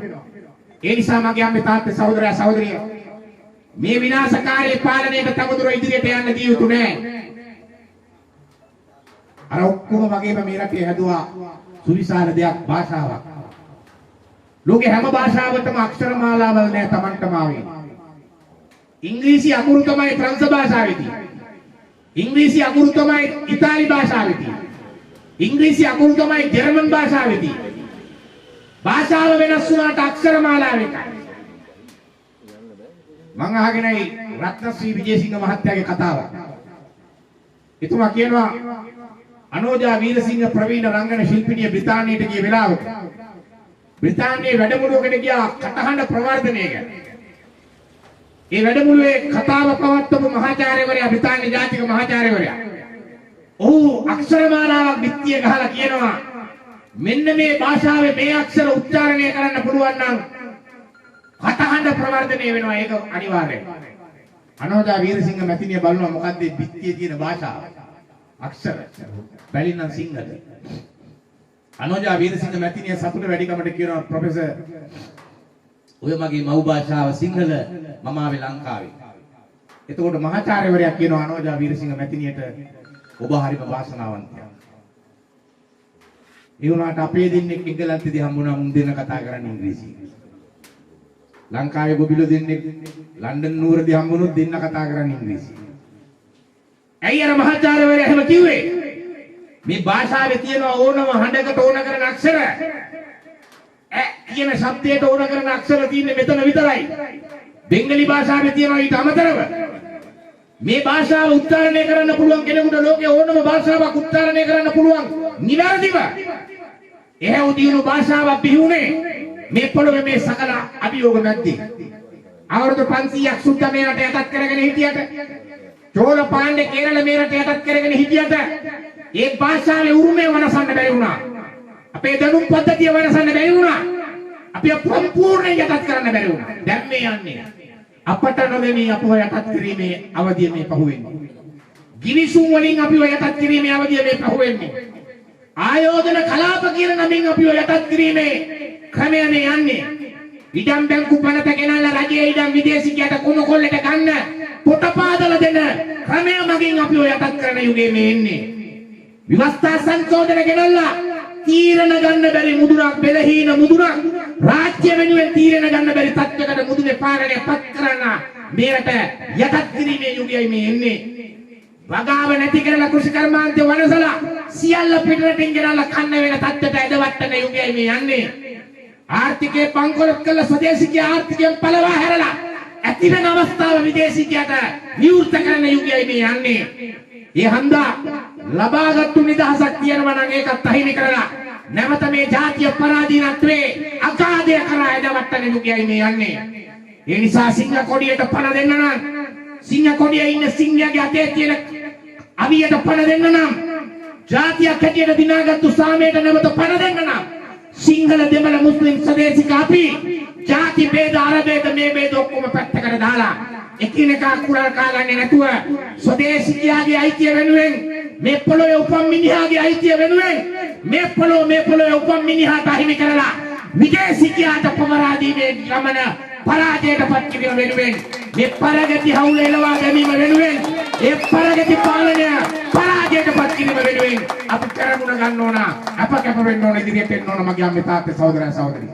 ඒ නිසා මගේ අම්මේ තාත්තේ සහෝදරයා සහෝදරිය මේ විනාශකාරී පාලනයට තවදුර ඉදිරියට යන්න දිය යුතු නෑ. අර ඔක්කොම වගේම මේ රටේ හැදුවා සුවිශාල දෙයක් භාෂාවක්. ලෝකේ හැම භාෂාවකටම අක්ෂර මාලාවල් නෑ Tamanටම ආවේ. ඉංග්‍රීසි අකුරු තමයි ප්‍රංශ භාෂාවේදී. ඉංග්‍රීසි අකුරු තමයි ඉතාලි භාෂාවේදී. ඉංග්‍රීසි අකුරු තමයි ජර්මන් භාෂාවේදී. භාෂාව වෙනස් වුණාට අක්ෂර මාලාව එකයි. මම අහගෙනයි රත්නශ්‍රී විජේසිංහ මහත්තයාගේ කතාව. එතුමා කියනවා අනෝජා වීරසිංහ ප්‍රවීණ රංගන ශිල්පිනිය බ්‍රිතාන්‍යයට ගිය වෙලාවක බ්‍රිතාන්‍යයේ වැඩමුළුවකට ගියා කටහඬ ප්‍රවර්ධනය ගැන. ඒ වැඩමුළුවේ කතාව පවත්වපු මහාචාර්යවරයා බ්‍රිතාන්‍ය ජාතික මහාචාර්යවරයා. ඔහු අක්ෂර මාලාවක් පිටිය ගහලා කියනවා මෙන්න මේ භාෂාවේ මේ අක්ෂර උච්චාරණය කරන්න පුළුවන් නම් කටහඬ ප්‍රවර්ධනය වෙනවා. ඒක අනිවාර්යයි. අනෝජා වීරසිංහ මැතිණිය බලනවා මොකද්ද මේ පිටියේ තියෙන භාෂාව. අක්ෂර. බැලින්නම් සිංහල. අනෝජා වීරසිංහ මැතිණිය සතුට වැඩිකමට කියනවා ප්‍රොෆෙසර් ඔය මගේ මව් භාෂාව සිංහල මම ආවේ ලංකාවේ. එතකොට මහාචාර්යවරයා කියනවා අනෝජා වීරසිංහ මැතිණියට ඔබ හරිම වාසනාවන්තයා. ඒ වුණාට අපේ දෙන්නෙක් එංගලන්තෙදී හම්බුණා මුන් දෙන්න කතා කරන්නේ ඉංග්‍රීසියෙන්. ලංකාවේ ගොබිලෝ දෙන්නෙක් ලන්ඩන් නුවරදී හම්බුනොත් දෙන්න කතා කරන්නේ ඉංග්‍රීසියෙන්. ඇයි අර මහාචාර්යවරයා එහෙම කිව්වේ? මේ භාෂාවේ තියෙන ඕනම හඬකට ඕන කරන අක්ෂර කියන શબ્දයට ඕන කරන අක්ෂර තියෙන්නේ මෙතන විතරයි. බෙන්ගලි භාෂාවේ තියෙනවා ඊට අමතරව. මේ භාෂාව උච්චාරණය කරන්න පුළුවන් කෙනෙකුට ලෝකේ ඕනම භාෂාවක් උච්චාරණය කරන්න පුළුවන් නිවැරදිව. එහෙව් දිනු භාෂාවක් බිහිුනේ මේ පොළොවේ මේ සකල අභියෝග මැද්දේ. අවුරුදු 500ක් සුද්ධ මේ රට යටත් කරගෙන හිටියට චෝල පාණ්ඩේ කේරළ මේ රට යටත් කරගෙන හිටියට ඒ භාෂාවේ උරුමය වනසන්න බැරි වුණා. අපේ දැනුම් පද්ධතිය වනසන්න බැරි වුණා. අපි සම්පූර්ණයෙන් යටත් කරන්න බැරි වුණා. දැන් මේ යන්නේ අපට නොදෙමි අපව යටත් කිරීමේ අවධිය මේ පහුවෙන්නේ. ගිවිසුම් වලින් අපිව යටත් කිරීමේ අවධිය මේ පහුවෙන්නේ. ආයෝජන කලාප කියන නමින් අපිව යටත් කිරීමේ ක්‍රමය මේ යන්නේ. ඉඩම් බැංකු පනත ගෙනල්ලා රජයේ ඉඩම් විදේශිකයට කුණු කොල්ලට ගන්න පොටපාදල දෙන ක්‍රමය මගින් අපිව යටත් කරන යුගයේ මේ එන්නේ. විවස්ථා සංශෝධන ගෙනල්ලා තීරණ ගන්න බැරි මුදුනක් බෙලහීන මුදුනක් රාජ්‍ය වෙනුවෙන් තීරණ ගන්න බැරි තත්ත්වයකට මුදුනේ පාලනය පත් කරන මේකට යටත් කිරීමේ යුගයයි මේ එන්නේ. වගාව නැති කරලා කෘෂි කර්මාන්තය වනසලා සියල්ල පිටරටින් ගෙනල්ලා කන්න වෙන තත්ත්වයට ඇදවට්ටන යුගයයි මේ යන්නේ. ආර්ථිකේ පංකොලොත් කළ ස්වදේශික ආර්ථිකයෙන් පළවා හැරලා ඇතිවෙන අවස්ථාව විදේශිකයට විවෘත කරන යුගයයි මේ යන්නේ. ඒ හන්දා ලබාගත්තු නිදහසක් තියෙනවා නම් ඒකත් අහිමි කරලා නැවත මේ ජාතිය පරාදීනත්වයේ අගාධය කරා ඇදවට්ටන යුගයයි මේ යන්නේ. ඒ නිසා සිංහ කොඩියට පණ දෙන්න නම් සිංහ කොඩියේ ඉන්න සිංහයාගේ අතේ තියෙන අවියට පණ දෙන්න නම් ජාතියක් හැටියට දිනාගත්තු සාමයට නැවත පණ දෙන්න නම් සිංහල දෙමළ මුස්ලිම් ස්වදේශික අපි ජාති ભેද අර ભેද මේ ભેද ඔක්කොම පැත්තකට දාලා එකිනෙකා කුරල් කාගන්නේ නැතුව ස්වදේශිකයාගේ අයිතිය වෙනුවෙන් මේ පොළොවේ උපන් මිනිහාගේ අයිතිය වෙනුවෙන් මේ පොළොවේ උපන් මිනිහාට අහිමි කරලා විදේශිකයාට පවරා දීමේ ගමන පරාජයටපත් කිරීම වෙනුවෙන් මේ පරගති හවුල එලවා ගැනීම වෙනුවෙන් ඒ පරගති පාලනය පරාජයටපත් කිරීම වෙනුවෙන් අපි කරමුණ ගන්න ඕන අප කැප වෙන්න ඕන ඉදිරියට එන්න ඕන මගේ අම්මේ තාත්තේ සහෝදරයන් සහෝදරි.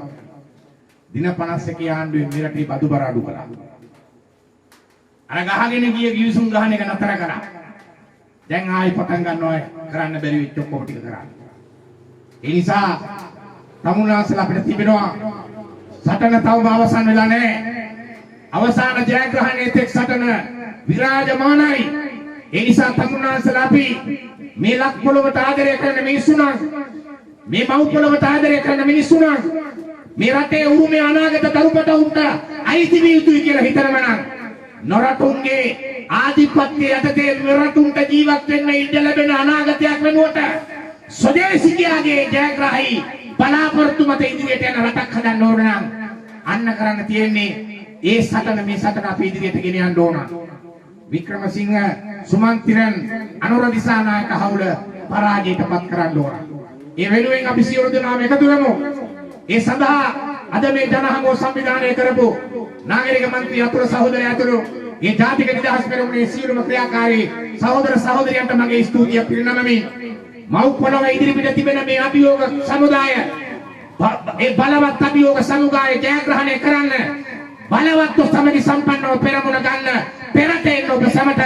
දින 51 ආණ්ඩුවේ මේ රටේ බදු බර අඩු කළා. අර ගහගෙන ගිය ගිවිසුම් ගහන එක නතර කරා. දැන් ආයි පටන් ගන්නවා කරන්න බැරි වෙච්ච ඔක්කොම ටික කරා. ඒ නිසා තමුන්නාසලා අපිට තිබෙනවා සටන තවම අවසන් වෙලා නැහැ. අවසාන ජයග්‍රහණයේ තෙක් සටන විරාජමානයි. ඒ නිසා තමුන්නාසලා අපි මේ ලක් පොළොවට ආදරය කරන මිනිස්සුණන් මේ මව් පොළොවට ආදරය කරන මිනිස්සුණන් මේ රටේ උරුමය අනාගත දරුපට උන්ට අයිති විය යුතුයි කියලා හිතනම නම් නොරටුන්ගේ ආධිපත්‍ය යටතේ නොරටුන්ට ජීවත් වෙන්න ඉඩ ලැබෙන අනාගතයක් වෙනුවට ස්වදේශිකයාගේ ජයග්‍රහී බලාපොරොත්තු මත ඉදිරියට යන රටක් හදන්න ඕන නම් අන්න කරන්න තියෙන්නේ ඒ සටන මේ සටන අපි ඉදිරියට ගෙන යන්න ඕන. වික්‍රමසිංහ සුමන්තිරන් අනුර දිසානායක හවුල පරාජයටපත් කරන්න ඕන. ඒ වෙනුවෙන් අපි සියලු දෙනාම එකතු වෙමු. ඒ සඳහා අද මේ ජනහමුව සංවිධානය කරපු නාගරික මන්ත්‍රී අතුරු සහෝදරයා අතුරු මේ ජාතික නිදහස් පෙරමුණේ සියලුම ක්‍රියාකාරී සහෝදර සහෝදරියන්ට මගේ ස්තුතිය පිරිනමමින් මව් පොළොවේ ඉදිරිපිට තිබෙන මේ අභියෝග සමුදාය ඒ බලවත් අභියෝග සමුදාය ජයග්‍රහණය කරන්න බලවත්ව සමගි සම්පන්නව පෙරමුණ ගන්න පෙරටේ ඔබ සමට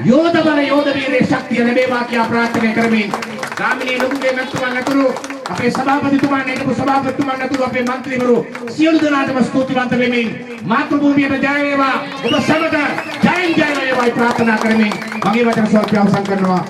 යෝධ බල යෝධ වීරයේ ශක්තිය ලැබේවා කියලා ප්‍රාර්ථනා කරමින් ගාමිණී ලොකුගේ මැතිතුමන් අතුරු අපේ සභාපතිතුමන් හිටපු සභාපතිතුමන් අතුරු අපේ මන්ත්‍රීවරු සියලු දෙනාටම ස්තුතිවන්ත වෙමින් මාතෘ භූමියට ජය වේවා ඔබ සමට ජයෙන් ජය වේවායි ප්‍රාර්ථනා කරමින් මගේ වචන ස්වල්පය අවසන් කරනවා.